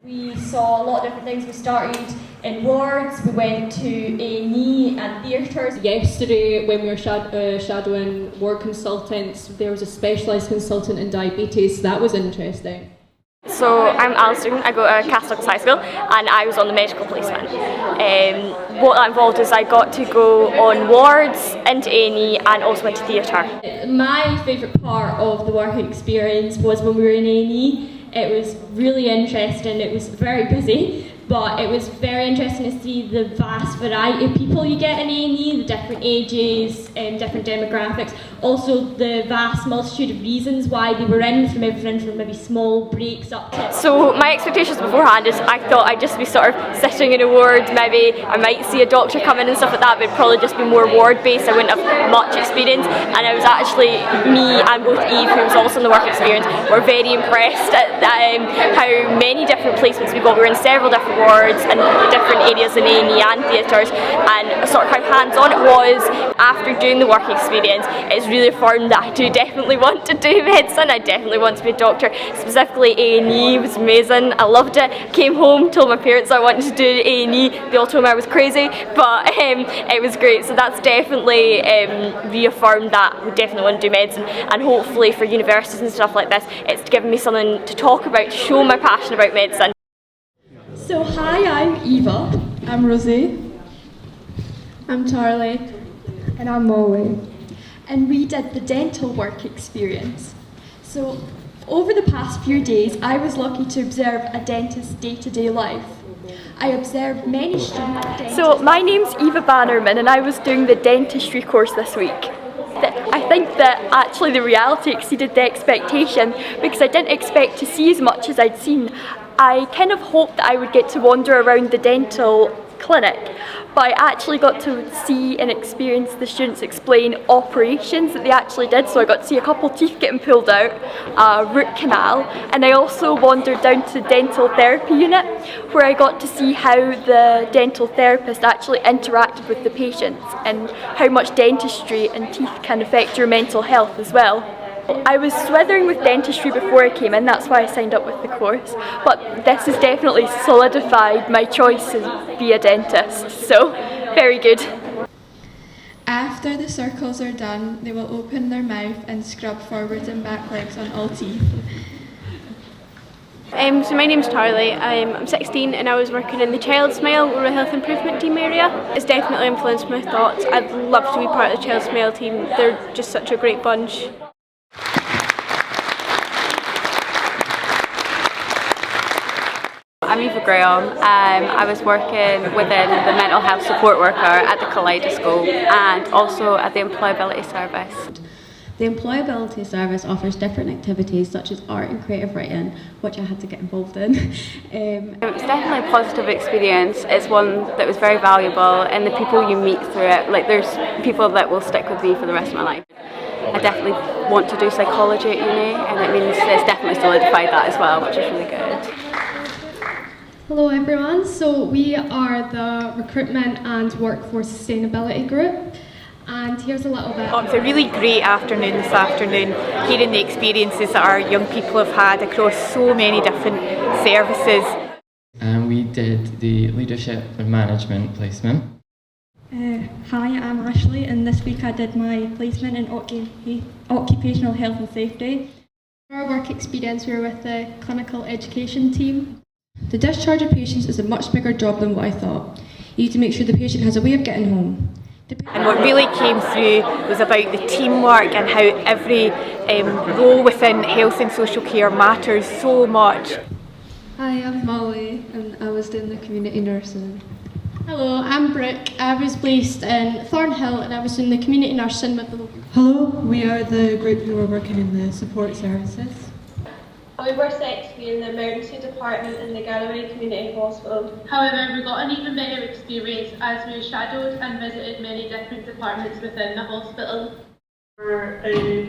We saw a lot of different things. We started in wards, we went to A&E and theatres. Yesterday, when we were shadowing ward consultants, there was a specialised consultant in diabetes. That was interesting. So I'm Alison, I go to Catholic High School and I was on the medical placement. What that involved is I got to go on wards, into A&E and also into theatre. My favourite part of the work experience was when we were in A&E. It was really interesting, it was very busy, but it was very interesting to see the vast variety of people you get in A&E, the different ages, different demographics, also the vast multitude of reasons why they were in, from everything from maybe small breaks up to... So my expectations beforehand is I thought I'd just be sort of sitting in a ward, maybe I might see a doctor come in and stuff like that, but it'd probably just be more ward based, I wouldn't have much experience, and I was actually, me and both Eve, who was also in the work experience, were very impressed at how many different placements we got. We were in several different wards and different areas in A&E and theatres, and sort of how hands-on it was. After doing the work experience, it's really affirmed that I do definitely want to do medicine. I definitely want to be a doctor. Specifically A&E was amazing, I loved it. Came home, told my parents I wanted to do A&E, they all told me I was crazy, but it was great. So that's definitely reaffirmed that we definitely want to do medicine, and hopefully for universities and stuff like this, it's given me something to talk about, to show my passion about medicine. So hi, I'm Eva. I'm Rosie. I'm Charlie. And I'm Molly. And we did the dental work experience. So over the past few days, I was lucky to observe a dentist's day-to-day life. I observed many student dentists. So my name's Eva Bannerman and I was doing the dentistry course this week. I think that actually the reality exceeded the expectation, because I didn't expect to see as much as I'd seen. I kind of hoped that I would get to wander around the dental clinic, but I actually got to see and experience the students explain operations that they actually did. So I got to see a couple of teeth getting pulled out, a root canal, and I also wandered down to the dental therapy unit, where I got to see how the dental therapist actually interacted with the patients and how much dentistry and teeth can affect your mental health as well. I was swithering with dentistry before I came in, that's why I signed up with the course, but this has definitely solidified my choice to be a dentist, so very good. After the circles are done, they will open their mouth and scrub forwards and backwards on all teeth. So my name's Charlie, I'm 16 and I was working in the Child Smile Oral Health Improvement Team area. It's definitely influenced my thoughts. I'd love to be part of the Child Smile team, they're just such a great bunch. I'm Eva Graham. I was working within the mental health support worker at the Kaleidoscope and also at the employability service. The employability service offers different activities such as art and creative writing, which I had to get involved in. It was definitely a positive experience. It's one that was very valuable, and the people you meet through it, like there's people that will stick with me for the rest of my life. I definitely want to do psychology at uni, and it means it's definitely solidified that as well, which is really good. Hello everyone, so we are the Recruitment and Workforce Sustainability Group, and here's a little bit. It's a really great afternoon this afternoon, hearing the experiences that our young people have had across so many different services. And we did the leadership and management placement. Hi, I'm Ashley, and this week I did my placement in occupational health and safety. For our work experience, we were with the clinical education team. The discharge of patients is a much bigger job than what I thought. You need to make sure the patient has a way of getting home. And what really came through was about the teamwork and how every role within health and social care matters so much. Hi, I'm Molly and I was doing the community nursing. Hello, I'm Brooke. I was placed in Thornhill and I was doing the community nursing with the local. Hello, we are the group who are working in the support services. We were set to be in the emergency department in the Galloway Community Hospital. However, we got an even better experience as we shadowed and visited many different departments within the hospital. For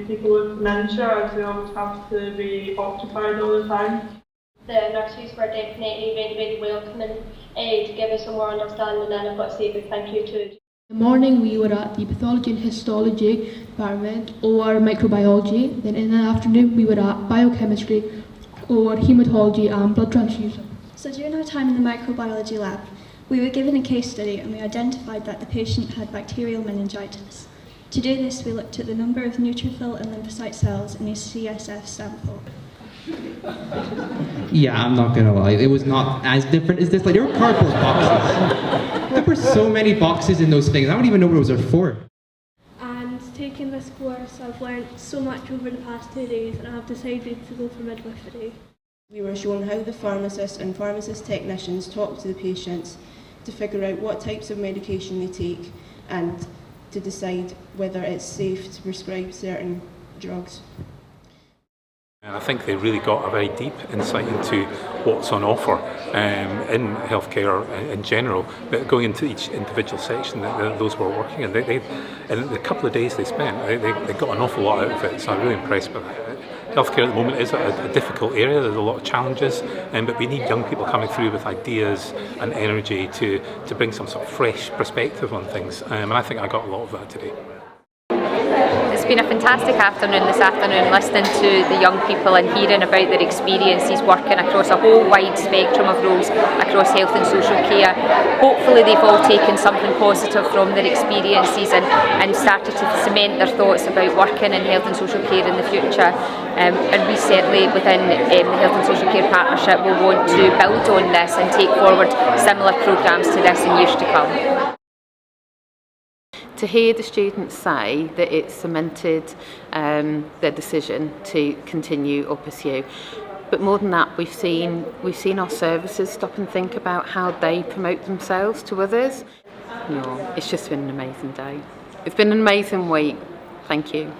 people with dementia, as we always have to be occupied all the time. The nurses were definitely very, very welcoming to give us some more understanding, and I've got to say a big thank you to. In the morning we were at the pathology and histology department or microbiology, then in the afternoon we were at biochemistry or haematology and blood transfusion. So during our time in the microbiology lab, we were given a case study and we identified that the patient had bacterial meningitis. To do this, we looked at the number of neutrophil and lymphocyte cells in his CSF sample. Yeah, I'm not gonna lie, it was not as different as this. Like, there were cardboard boxes. There were so many boxes in those things. I don't even know what those are for. And taking this course, I've learned so much over the past 2 days, and I've decided to go for midwifery. We were shown how the pharmacists and pharmacist technicians talk to the patients to figure out what types of medication they take and to decide whether it's safe to prescribe certain drugs. And I think they really got a very deep insight into what's on offer in healthcare in general, but going into each individual section that those were working in. In the couple of days they spent, they got an awful lot out of it, so I'm really impressed by that. Healthcare at the moment is a difficult area, there's a lot of challenges, but we need young people coming through with ideas and energy to bring some sort of fresh perspective on things, and I think I got a lot of that today. It's been a fantastic afternoon this afternoon, listening to the young people and hearing about their experiences working across a whole wide spectrum of roles across health and social care. Hopefully they've all taken something positive from their experiences and started to cement their thoughts about working in health and social care in the future. And we certainly within the Health and Social Care Partnership will want to build on this and take forward similar programmes to this in years to come. To hear the students say that it cemented their decision to continue or pursue. But more than that, we've seen our services stop and think about how they promote themselves to others. No, it's just been an amazing day. It's been an amazing week. Thank you.